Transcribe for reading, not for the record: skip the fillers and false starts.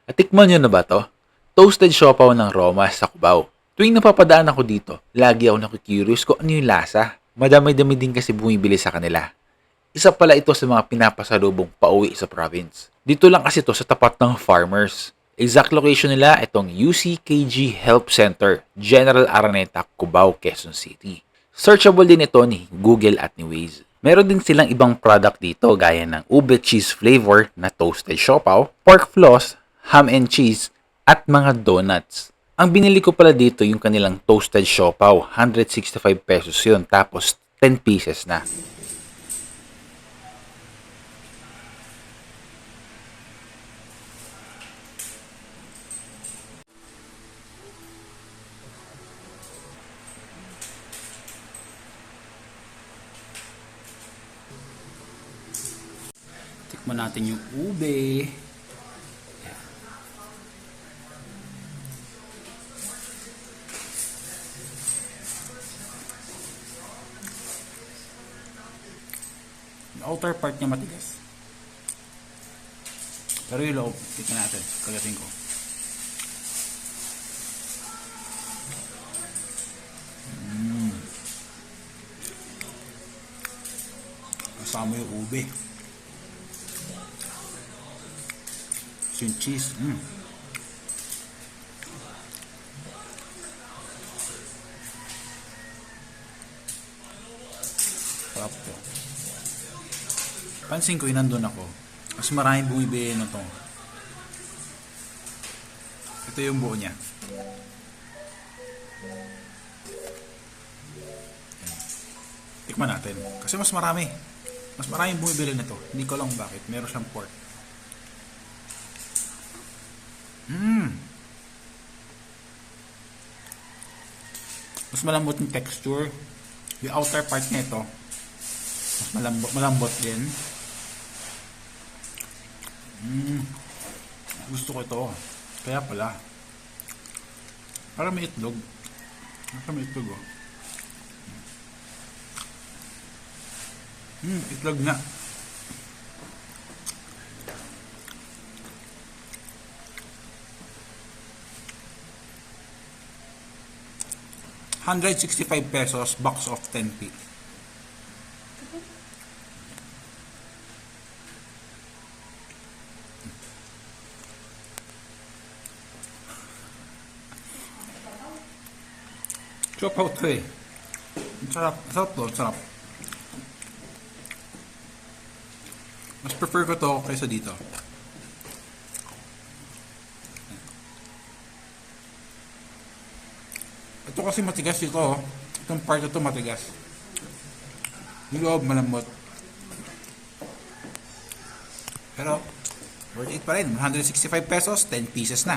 At tikman nyo na ba to? Toasted siopaw ng Roma sa Cubao. Tuwing napapadaan ako dito, lagi ako naku-curious kung ano yung lasa. Madami-dami din kasi bumibili sa kanila. Isa pala ito sa mga pinapasalubong pauwi sa province. Dito lang kasi to sa tapat ng Farmers. Exact location nila itong UCKG Help Center, General Araneta, Cubao, Quezon City. Searchable din ito ni Google at ni Waze. Meron din silang ibang product dito gaya ng ube cheese flavor na toasted siopaw, pork floss, ham and cheese, at mga donuts. Ang binili ko pala dito yung kanilang toasted siopaw, 165 pesos yun, tapos 10 pieces na. Tikman natin yung ube. Yung outer part niya matigas. Pero yung loob, tignan natin. Kagating ko. Kasama yung ube. Yung cheese. Sarap to. Pansin ko yung nandun ako. Mas maraming bumibili na to. Ito yung buo niya. Tikman natin. Kasi mas marami. Mas maraming bumibili na to. Hindi ko lang bakit. Meron siyang pork. Mas malambot yung texture. Yung outer part nito, mas malambot din. Gusto ko ito. Kaya pala. Parang may itlog. Parang may itlog, oh. Itlog nga. ₱165 box of 10p. Siopaw to eh. Sarap. Sarap to. Sarap. Mas prefer ko to kaysa dito. Ito kasi matigas dito, oh. Itong part ito matigas. Yung loob malambot. Pero worth it pa rin. ₱165, 10 pieces na.